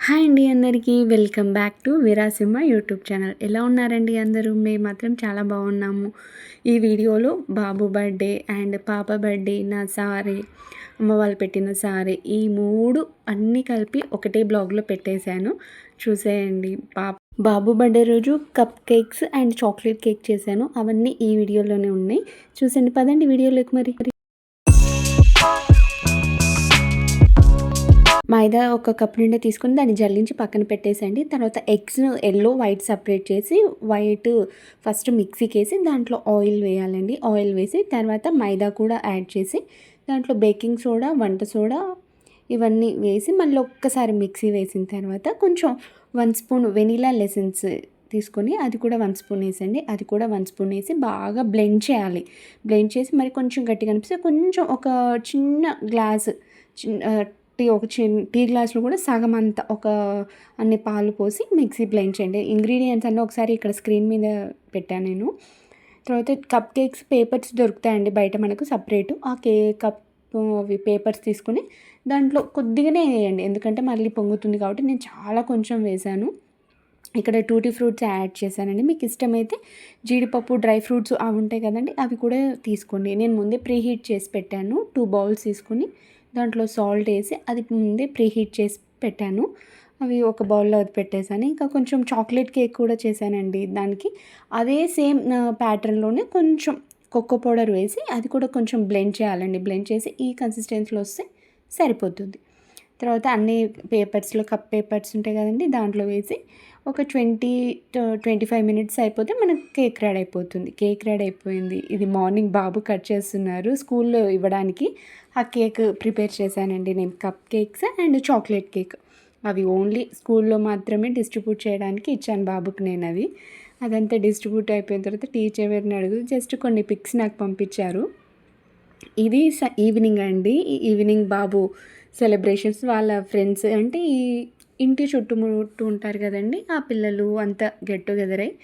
Hi అండి అందరికీ welcome back to Veerasimha YouTube channel. ఎలా ఉన్నారండి అందరూ? మేము మాత్రం చాలా బాగున్నాము. ఈ వీడియోలో బాబు బర్త్డే అండ్ పాప బర్త్డే, నా సారీ, అమ్మ వాళ్ళు పెట్టిన సారీ, ఈ మూడు అన్నీ కలిపి ఒకటే బ్లాగ్లో పెట్టేశాను. చూసేయండి. బాబు బర్త్డే రోజు cup cakes and chocolate cake చేశాను. అవన్నీ ఈ వీడియోలోనే ఉన్నాయి. చూసండి, పదండి వీడియోలోకి. మరి మైదా ఒక కప్ నిండా తీసుకొని దాన్ని జల్లించి పక్కన పెట్టేసండి. తర్వాత ఎగ్స్ను ఎల్లో వైట్ సపరేట్ చేసి, వైట్ ఫస్ట్ మిక్సీకి వేసి దాంట్లో ఆయిల్ వేయాలండి. ఆయిల్ వేసి తర్వాత మైదా కూడా యాడ్ చేసి దాంట్లో బేకింగ్ సోడా, వంట సోడా ఇవన్నీ వేసి మళ్ళీ ఒక్కసారి మిక్సీ వేసిన తర్వాత కొంచెం 1 స్పూన్ వెనీలా లెసెన్స్ తీసుకొని అది కూడా 1 స్పూన్ వేసండి. అది కూడా 1 స్పూన్ వేసి బాగా బ్లెండ్ చేయాలి. బ్లెండ్ చేసి మరి కొంచెం గట్టిగా అనిపిస్తే కొంచెం ఒక చిన్న గ్లాస్ టీ గ్లాస్లో కూడా సగం అంతా అన్ని పాలు పోసి మిక్సీ బ్లెండ్ చేయండి. ఇంగ్రీడియంట్స్ అన్నీ ఒకసారి ఇక్కడ స్క్రీన్ మీద పెట్టాను నేను. తర్వాత కప్ కేక్స్ పేపర్స్ దొరుకుతాయండి బయట మనకు సపరేటు. ఆ కప్ అవి పేపర్స్ తీసుకుని దాంట్లో కొద్దిగానే వేయండి, ఎందుకంటే మళ్ళీ పొంగుతుంది కాబట్టి. నేను చాలా కొంచెం వేసాను. ఇక్కడ టూటీ ఫ్రూట్స్ యాడ్ చేశానండి. మీకు ఇష్టమైతే జీడిపప్పు, డ్రై ఫ్రూట్స్ అవి ఉంటాయి కదండి, అవి కూడా తీసుకోండి. నేను ముందే ప్రీహీట్ చేసి పెట్టాను. 2 బౌల్స్ తీసుకుని దాంట్లో సాల్ట్ వేసి అది ముందే ప్రీహీట్ చేసి పెట్టాను. అవి ఒక బౌల్లో అది పెట్టేశాను. ఇంకా కొంచెం చాక్లెట్ కేక్ కూడా చేశానండి. దానికి అదే సేమ్ ప్యాటర్న్లోనే కొంచెం కోకో పౌడర్ వేసి అది కూడా కొంచెం బ్లెండ్ చేయాలండి. బ్లెండ్ చేసి ఈ కన్సిస్టెన్సీలో వస్తే సరిపోతుంది. తర్వాత అన్ని పేపర్స్లో కప్ పేపర్స్ ఉంటాయి కదండి, దాంట్లో వేసి ఒక 20-25 మినిట్స్ అయిపోతే మనకు కేక్ రెడీ అయిపోతుంది. కేక్ రెడీ అయిపోయింది. ఇది మార్నింగ్ బాబు కట్ చేస్తున్నారు స్కూల్లో ఇవ్వడానికి. ఆ కేక్ ప్రిపేర్ చేశానండి నేను. Cup cakes and chocolate cake అవి ఓన్లీ స్కూల్లో మాత్రమే డిస్ట్రిబ్యూట్ చేయడానికి ఇచ్చాను బాబుకి నేను. అదంతా డిస్ట్రిబ్యూట్ అయిపోయిన తర్వాత టీచర్ ఎవరిని అడుగు జస్ట్ కొన్ని పిక్స్ నాకు పంపించారు. ఇది ఈవినింగ్ అండి. ఈవినింగ్ బాబు సెలబ్రేషన్స్ వాళ్ళ ఫ్రెండ్స్ అంటే ఈ ఇంటి చుట్టుముట్టు ఉంటారు కదండి, ఆ పిల్లలు అంతా గెట్ టుగెదర్ అయ్యి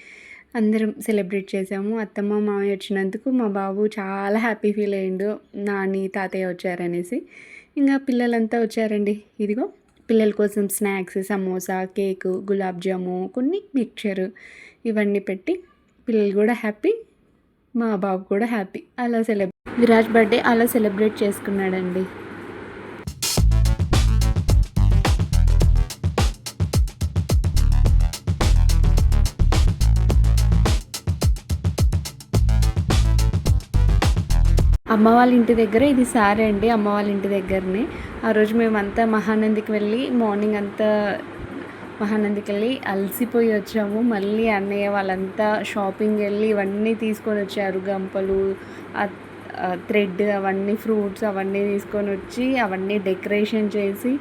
అందరం సెలబ్రేట్ చేసాము. అత్తమ్మ మామయ్య వచ్చినందుకు మా బాబు చాలా హ్యాపీ ఫీల్ అయ్యిండు, నాని తాతయ్య వచ్చారనేసి. ఇంకా పిల్లలంతా వచ్చారండి. ఇదిగో పిల్లల కోసం స్నాక్స్, సమోసా, కేకు, గులాబ్ జాము, కొన్ని మిక్చర్ ఇవన్నీ పెట్టి పిల్లలు కూడా హ్యాపీ, మా బాబు కూడా హ్యాపీ. విరాజ్ బర్త్డే అలా సెలబ్రేట్ చేసుకున్నాడండి. అమ్మ వాళ్ళ ఇంటి దగ్గర ఇది సారే అండి. అమ్మ వాళ్ళ ఇంటి దగ్గరనే ఆ రోజు మేమంతా మహానందికి వెళ్ళి మార్నింగ్ అంతా మహానందికి వెళ్ళి అలసిపోయి వచ్చాము. మళ్ళీ అన్నయ్య వాళ్ళంతా షాపింగ్ వెళ్ళి ఇవన్నీ తీసుకొని వచ్చారు. గంపలు, థ్రెడ్, అవన్నీ ఫ్రూట్స్ అవన్నీ తీసుకొని వచ్చి అవన్నీ డెకరేషన్ చేసి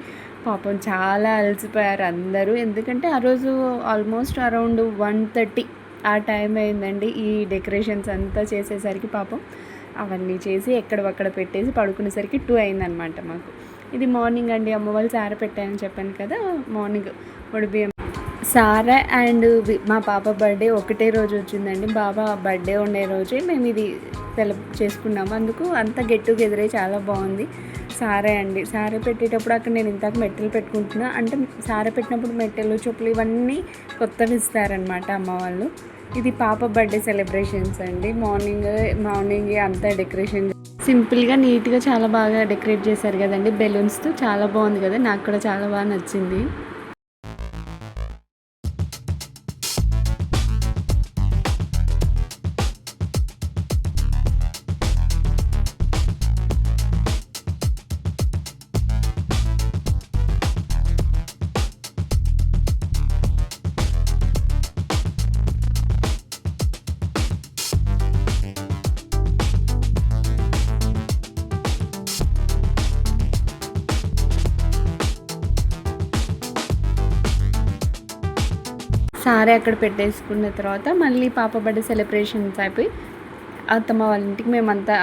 పాపం చాలా అలసిపోయారు అందరూ. ఎందుకంటే ఆ రోజు ఆల్మోస్ట్ అరౌండ్ 1:30 ఆ టైం అయిందండి. ఈ డెకరేషన్స్ అంతా చేసేసరికి పాపం అవన్నీ చేసి ఎక్కడక్కడ పెట్టేసి పడుకునేసరికి 2 అయిందనమాట మాకు. ఇది మార్నింగ్ అండి. అమ్మ వాళ్ళు సార పెట్టాయని చెప్పాను కదా, మార్నింగ్ బియ్యం సార అండ్ మా పాప బర్త్డే ఒకటే రోజు వచ్చిందండి. బాబా బర్త్డే ఉండే రోజే మేము ఇది చేసుకున్నాము. అందుకు అంతా గెట్ టుగెదరే చాలా బాగుంది. సారే అండి. సారే పెట్టేటప్పుడు అక్కడ నేను ఇంతకు మెట్టెలు పెట్టుకుంటున్నా, అంటే సారే పెట్టినప్పుడు మెట్టెలు, చెప్పులు ఇవన్నీ కొత్తవి ఇస్తారనమాట అమ్మ వాళ్ళు. ఇది పాప బర్త్డే సెలబ్రేషన్స్ అండి. మార్నింగ్ అంతా డెకరేషన్ సింపుల్గా నీట్గా చాలా బాగా డెకరేట్ చేశారు కదండి బెలూన్స్తో. చాలా బాగుంది కదా, నాకు కూడా చాలా బాగా నచ్చింది. సారీ అక్కడ పెట్టేసుకున్న తర్వాత మళ్ళీ పాప బర్త్డే సెలబ్రేషన్స్ అయిపోయి అత్తమ్మ వాళ్ళ ఇంటికి మేమంతా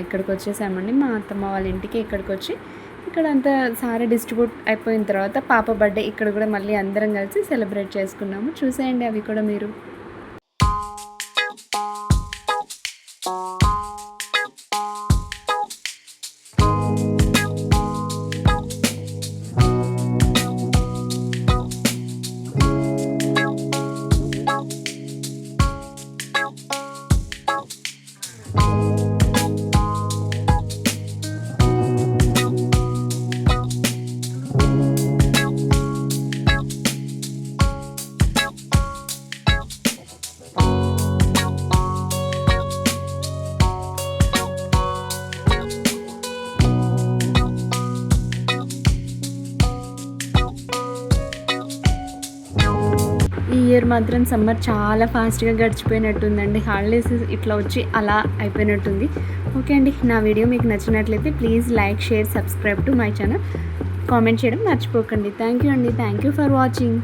ఇక్కడికి వచ్చేసామండి. మా అత్తమ్మ వాళ్ళ ఇంటికి ఇక్కడికి వచ్చి ఇక్కడ అంతా సారీ డిస్ట్రిబ్యూట్ అయిపోయిన తర్వాత పాప బర్త్డే ఇక్కడ కూడా మళ్ళీ అందరం కలిసి సెలబ్రేట్ చేసుకున్నాము. చూసేయండి అవి కూడా మీరు. ఇయర్ మాత్రం సమ్మర్ చాలా ఫాస్ట్గా గడిచిపోయినట్టుందండి. హాలిడేస్ ఇట్లా వచ్చి అలా అయిపోయినట్టుంది. ఓకే అండి, నా వీడియో మీకు నచ్చినట్లయితే please like, share, subscribe to my channel. Comment చేయడం మర్చిపోకండి. థ్యాంక్ యూ అండి. Thank you for watching.